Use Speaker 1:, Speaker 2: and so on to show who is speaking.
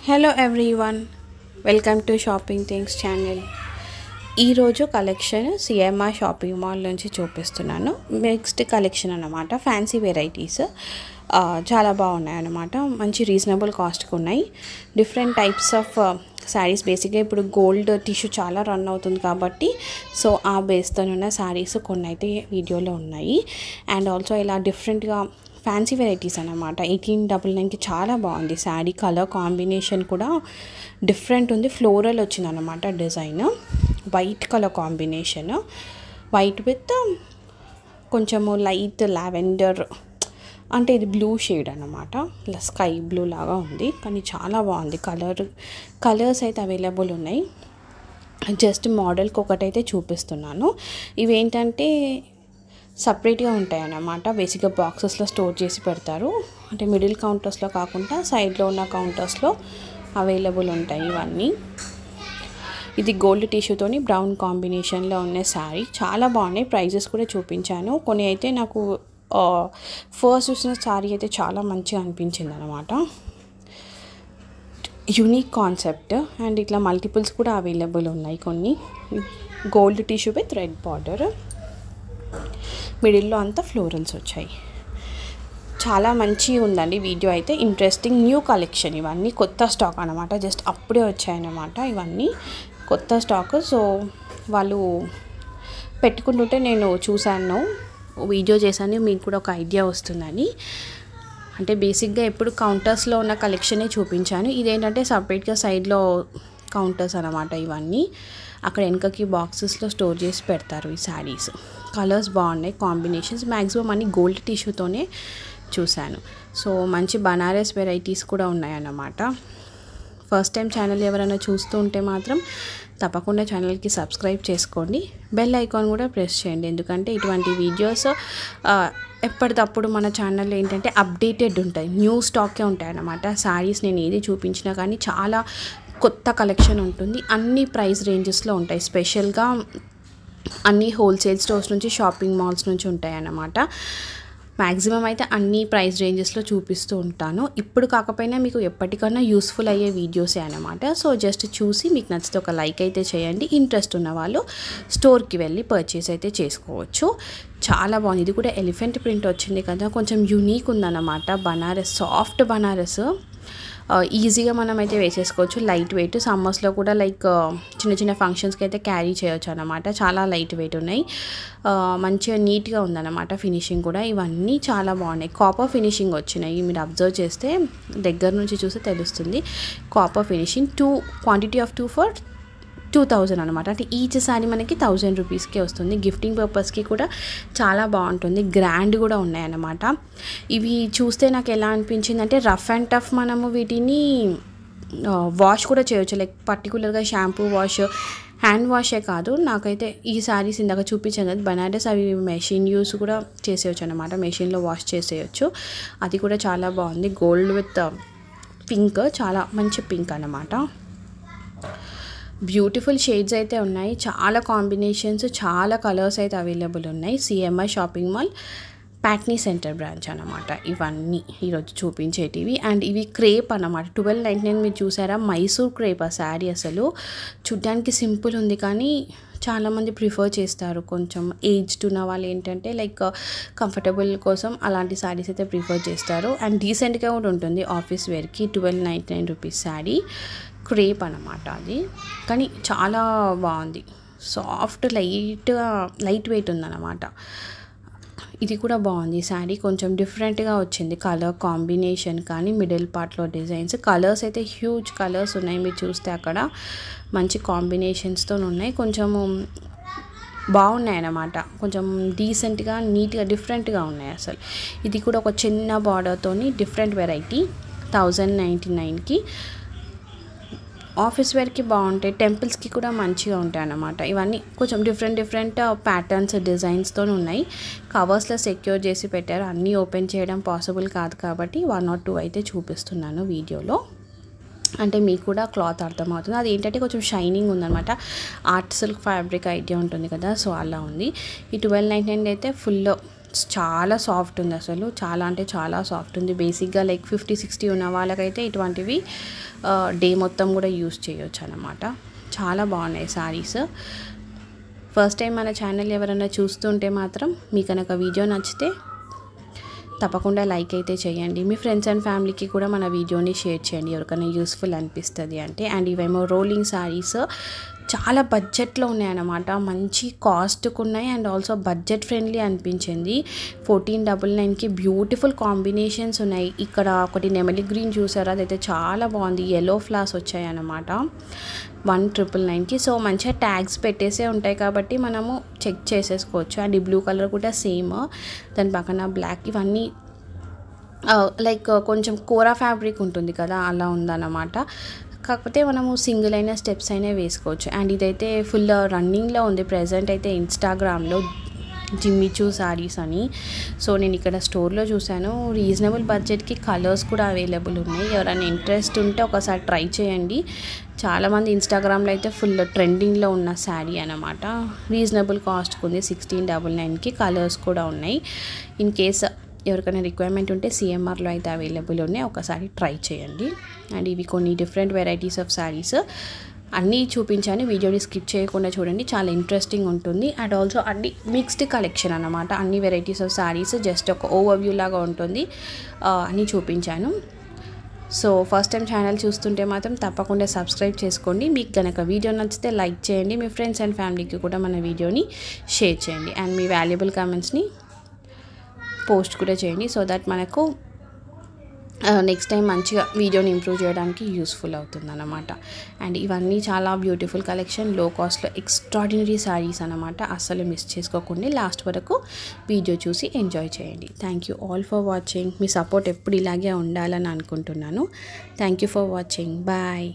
Speaker 1: Hello everyone, welcome to shopping things channel. ఈరోజు collection CMR shopping mall నుంచి చూపిస్తున్నాను. Mixed collection అన్నమాట. Fancy varieties చాలా బాగున్నాయి అన్నమాట. మంచి రీజనబుల్ కాస్ట్కి ఉన్నాయి. Different types of saris. బేసిక్గా ఇప్పుడు గోల్డ్ టిష్యూ చాలా రన్ అవుతుంది కాబట్టి సో ఆ బేస్తో ఉన్న శారీస్ కొన్ని అయితే వీడియోలో ఉన్నాయి. అండ్ ఆల్సో ఇలా డిఫరెంట్గా ఫ్యాన్సీ వెరైటీస్ అన్నమాట. 1899కి చాలా బాగుంది శారీ. కలర్ కాంబినేషన్ కూడా డిఫరెంట్ ఉంది. ఫ్లోరల్ వచ్చింది అన్నమాట design. White colour combination, white with కొంచెము లైట్ లావెండర్, అంటే ఇది బ్లూ షేడ్ అన్నమాట. స్కై బ్లూ లాగా ఉంది కానీ చాలా బాగుంది. కలర్స్ అయితే అవైలబుల్ ఉన్నాయి. జస్ట్ మోడల్కి ఒకటైతే చూపిస్తున్నాను. ఇవేంటంటే సపరేట్గా ఉంటాయి అన్నమాట. బేసిక్గా బాక్సెస్లో స్టోర్ చేసి పెడతారు. అంటే మిడిల్ కౌంటర్స్లో కాకుండా సైడ్లో ఉన్న కౌంటర్స్లో అవైలబుల్ ఉంటాయి ఇవన్నీ. ఇది గోల్డ్ టిష్యూతోని బ్రౌన్ కాంబినేషన్లో ఉన్న శారీ. చాలా బాగున్నాయి. ప్రైజెస్ కూడా చూపించాను. కొన్ని అయితే నాకు ఫస్ట్ చూసిన శారీ అయితే చాలా మంచిగా అనిపించింది అనమాట. Unique concept. అండ్ ఇట్లా మల్టిపుల్స్ కూడా అవైలబుల్ ఉన్నాయి. కొన్ని gold tissue with red border, మిడిల్లో అంతా ఫ్లోరల్స్ వచ్చాయి. చాలా మంచిగా ఉందండి. వీడియో అయితే ఇంట్రెస్టింగ్. న్యూ కలెక్షన్ ఇవన్నీ. కొత్త స్టాక్ అనమాట. జస్ట్ అప్పుడే వచ్చాయన్నమాట. ఇవన్నీ కొత్త స్టాక్. సో వాళ్ళు పెట్టుకుంటుంటే నేను చూశాను, వీడియో చేశాను. మీకు కూడా ఒక ఐడియా వస్తుందని. అంటే బేసిక్గా ఎప్పుడు కౌంటర్స్లో ఉన్న కలెక్షనే చూపించాను. ఇదేంటంటే సపరేట్గా సైడ్లో కౌంటర్స్ అనమాట. ఇవన్నీ అక్కడ వెనకకి బాక్సెస్లో స్టోర్ చేసి పెడతారు ఈ శారీస్. కలర్స్ బాగున్నాయి, కాంబినేషన్స్. మ్యాక్సిమం అన్ని గోల్డ్ టిష్యూతోనే చూశాను. సో మంచి బనారస్ వెరైటీస్ కూడా ఉన్నాయన్నమాట. ఫస్ట్ టైం ఛానల్ ఎవరైనా చూస్తూ ఉంటే మాత్రం తప్పకుండా ఛానల్కి సబ్స్క్రైబ్ చేసుకోండి. బెల్ ఐకాన్ కూడా ప్రెస్ చేయండి. ఎందుకంటే ఇటువంటి వీడియోస్ ఎప్పటికప్పుడు మన ఛానల్లో ఏంటంటే అప్డేటెడ్ ఉంటాయి. న్యూ స్టాకే ఉంటాయి అన్నమాట. శారీస్ నేను ఏది చూపించినా కానీ చాలా కొత్త కలెక్షన్ ఉంటుంది. అన్ని ప్రైస్ రేంజెస్లో ఉంటాయి. స్పెషల్గా అన్ని హోల్సేల్ స్టోర్స్ నుంచి, షాపింగ్ మాల్స్ నుంచి ఉంటాయి అన్నమాట. మ్యాక్సిమం అయితే అన్ని ప్రైస్ రేంజెస్లో చూపిస్తూ ఉంటాను. ఇప్పుడు కాకపోయినా మీకు ఎప్పటికైనా యూస్ఫుల్ అయ్యే వీడియోసే అన్నమాట. సో జస్ట్ చూసి మీకు నచ్చితే ఒక లైక్ అయితే చేయండి. ఇంట్రెస్ట్ ఉన్న వాళ్ళు స్టోర్కి వెళ్ళి పర్చేస్ అయితే చేసుకోవచ్చు. చాలా బాగుంది. ఇది కూడా ఎలిఫెంట్ ప్రింట్ వచ్చింది కదా, కొంచెం యూనిక్ ఉందన్నమాట. బనారస్, సాఫ్ట్ బనారస్. ఈజీగా మనం అయితే వేసేసుకోవచ్చు. Light weight. సమ్మర్స్లో కూడా లైక్ చిన్న చిన్న ఫంక్షన్స్కి అయితే క్యారీ చేయొచ్చు అనమాట. చాలా లైట్ వెయిట్ ఉన్నాయి. మంచిగా నీట్గా ఉందన్నమాట. ఫినిషింగ్ కూడా ఇవన్నీ చాలా బాగున్నాయి. కాపర్ ఫినిషింగ్ వచ్చినాయి. మీరు అబ్జర్వ్ చేస్తే దగ్గర నుంచి చూస్తే తెలుస్తుంది. Copper finishing. Quantity of 2 for 2000 అనమాట. అంటే ఈచ్ సారీ మనకి 1000 రూపీస్కే వస్తుంది. గిఫ్టింగ్ పర్పస్కి కూడా చాలా బాగుంటుంది. గ్రాండ్ కూడా ఉన్నాయన్నమాట. ఇవి చూస్తే నాకు ఎలా అనిపించింది అంటే రఫ్ అండ్ టఫ్ మనము వీటిని వాష్ కూడా చేయొచ్చు. లైక్ పర్టికులర్గా షాంపూ వాష్, హ్యాండ్ వాషే కాదు. నాకైతే ఈ శారీస్ ఇందాక చూపించాను కదా బనారస్, అవి మెషిన్ యూస్ కూడా చేసేయచ్చు అనమాట. మెషిన్లో వాష్ చేసేయచ్చు. అది కూడా చాలా బాగుంది. గోల్డ్ విత్ పింక్, చాలా మంచి పింక్ అన్నమాట. బ్యూటిఫుల్ షేడ్స్ అయితే ఉన్నాయి. చాలా కాంబినేషన్స్, చాలా కలర్స్ అయితే అవైలబుల్ ఉన్నాయి. CMR shopping mall Patny centre branch అనమాట. ఇవన్నీ ఈరోజు చూపించేటివి. అండ్ ఇవి క్రేప్ అనమాట. 1299 మీరు చూసారా, మైసూర్ క్రేప్. ఆ శారీ అసలు చూడ్డానికి సింపుల్ ఉంది కానీ చాలామంది ప్రిఫర్ చేస్తారు. కొంచెం ఏజ్డ్ ఉన్న వాళ్ళు ఏంటంటే లైక్ కంఫర్టబుల్ కోసం అలాంటి శారీస్ అయితే ప్రిఫర్ చేస్తారు. అండ్ డీసెంట్గా కూడా ఉంటుంది ఆఫీస్ వేర్కి. 1299 రూపీస్ శారీ. క్రేప్ అన్నమాట అది. కానీ చాలా బాగుంది. సాఫ్ట్ లైట్ వెయిట్ ఉందన్నమాట. ఇది కూడా బాగుంది. శారీ కొంచెం డిఫరెంట్గా వచ్చింది. కలర్ కాంబినేషన్ కానీ మిడిల్ పార్ట్లో డిజైన్స్. కలర్స్ అయితే హ్యూజ్ కలర్స్ ఉన్నాయి. మీరు చూస్తే అక్కడ మంచి కాంబినేషన్స్తో ఉన్నాయి. కొంచెము బాగున్నాయి అన్నమాట. కొంచెం డీసెంట్గా, నీట్గా, డిఫరెంట్గా ఉన్నాయి అసలు. ఇది కూడా ఒక చిన్న బార్డర్తోని డిఫరెంట్ వెరైటీ. 1099కి. ఆఫీస్ వేర్కి బాగుంటాయి. టెంపుల్స్కి కూడా మంచిగా ఉంటాయి అన్నమాట. ఇవన్నీ కొంచెం డిఫరెంట్ ప్యాటర్న్స్, డిజైన్స్తో ఉన్నాయి. కవర్స్లో సెక్యూర్ చేసి పెట్టారు. అన్నీ ఓపెన్ చేయడం పాసిబుల్ కాదు కాబట్టి 1 or 2 అయితే చూపిస్తున్నాను వీడియోలో. అంటే మీకు కూడా క్లాత్ అర్థమవుతుంది. అది ఏంటంటే కొంచెం షైనింగ్ ఉందన్నమాట. ఆర్ట్ సిల్క్ ఫ్యాబ్రిక్ ఐడియా ఉంటుంది కదా, సో అలా ఉంది. ఈ 1299 అయితే ఫుల్ చాలా సాఫ్ట్ ఉంది అసలు, చాలా అంటే చాలా సాఫ్ట్ ఉంది. బేసిక్గా లైక్ 50-60 ఉన్న వాళ్ళకైతే ఇటువంటివి డే మొత్తం కూడా యూస్ చేయొచ్చు అన్నమాట. చాలా బాగున్నాయి శారీస్. ఫస్ట్ టైం మన ఛానల్ ఎవరైనా చూస్తుంటే మాత్రం మీకు కనుక వీడియో నచ్చితే తప్పకుండా లైక్ అయితే చేయండి. మీ ఫ్రెండ్స్ అండ్ ఫ్యామిలీకి కూడా మన వీడియోని షేర్ చేయండి ఎవరికైనా యూస్ఫుల్ అనిపిస్తుంది అంటే. అండ్ ఇవేమో రోలింగ్ శారీస్ చాలా బడ్జెట్లో ఉన్నాయన్నమాట, మంచి కాస్ట్కి ఉన్నాయి అండ్ ఆల్సో బడ్జెట్ ఫ్రెండ్లీ అనిపించింది. 1499కి బ్యూటిఫుల్ కాంబినేషన్స్ ఉన్నాయి. ఇక్కడ ఒకటి నెమలి గ్రీన్ చూసారా, అదైతే చాలా బాగుంది. ఎల్లో ఫ్లవర్స్ వచ్చాయి అన్నమాట 1999కి. సో మంచిగా ట్యాగ్స్ పెట్టేసే ఉంటాయి కాబట్టి మనము చెక్ చేసేసుకోవచ్చు. అండ్ ఈ బ్లూ కలర్ కూడా సేమ్, దాని పక్కన బ్లాక్, ఇవన్నీ లైక్ కొంచెం కోరా ఫ్యాబ్రిక్ ఉంటుంది కదా, అలా ఉందన్నమాట. కాకపోతే మనము సింగిల్ అయిన స్టెప్స్ అయినా వేసుకోవచ్చు. అండ్ ఇదైతే ఫుల్ రన్నింగ్లో ఉంది ప్రజెంట్ అయితే ఇన్స్టాగ్రామ్లో, జిమ్మిచూ శారీస్ అని. సో నేను ఇక్కడ స్టోర్లో చూశాను, రీజనబుల్ బడ్జెట్కి కలర్స్ కూడా అవైలబుల్ ఉన్నాయి. ఎవరైనా ఇంట్రెస్ట్ ఉంటే ఒకసారి ట్రై చేయండి. చాలామంది ఇన్స్టాగ్రామ్లో అయితే ఫుల్ ట్రెండింగ్లో ఉన్న శారీ అనమాట. రీజనబుల్ కాస్ట్కి ఉంది, 1699కి. కలర్స్ కూడా ఉన్నాయి. ఇన్ కేస్ ఎవరికైనా రిక్వైర్మెంట్ ఉంటే సిఎంఆర్లో అయితే అవైలబుల్ ఉన్నాయి, ఒకసారి ట్రై చేయండి. అండ్ ఇవి కొన్ని డిఫరెంట్ వెరైటీస్ ఆఫ్ శారీస్ అన్నీ చూపించాను, వీడియోని స్కిప్ చేయకుండా చూడండి, చాలా ఇంట్రెస్టింగ్ ఉంటుంది. అండ్ ఆల్సో అన్ని మిక్స్డ్ కలెక్షన్ అన్నమాట, అన్ని వెరైటీస్ ఆఫ్ శారీస్, జస్ట్ ఒక ఓవర్వ్యూ లాగా ఉంటుంది, అన్నీ చూపించాను. సో ఫస్ట్ టైం ఛానల్ చూస్తుంటే మాత్రం తప్పకుండా సబ్స్క్రైబ్ చేసుకోండి. మీకు కనుక వీడియో నచ్చితే లైక్ చేయండి, మీ ఫ్రెండ్స్ అండ్ ఫ్యామిలీకి కూడా మన వీడియోని షేర్ చేయండి. అండ్ మీ వాల్యుబుల్ కామెంట్స్ని పోస్ట్ కూడా చేయండి, సో దట్ మనకు నెక్స్ట్ టైం మంచిగా వీడియోని ఇంప్రూవ్ చేయడానికి యూస్ఫుల్ అవుతుంది అన్నమాట. అండ్ ఇవన్నీ చాలా బ్యూటిఫుల్ కలెక్షన్, లో కాస్ట్లో ఎక్స్ట్రాడినరీ శారీస్ అన్నమాట. అస్సలు మిస్ చేసుకోకుండా లాస్ట్ వరకు వీడియో చూసి ఎంజాయ్ చేయండి. Thank you all for watching. మీ సపోర్ట్ ఎప్పుడు ఇలాగే ఉండాలని అనుకుంటున్నాను. Thank you for watching. Bye.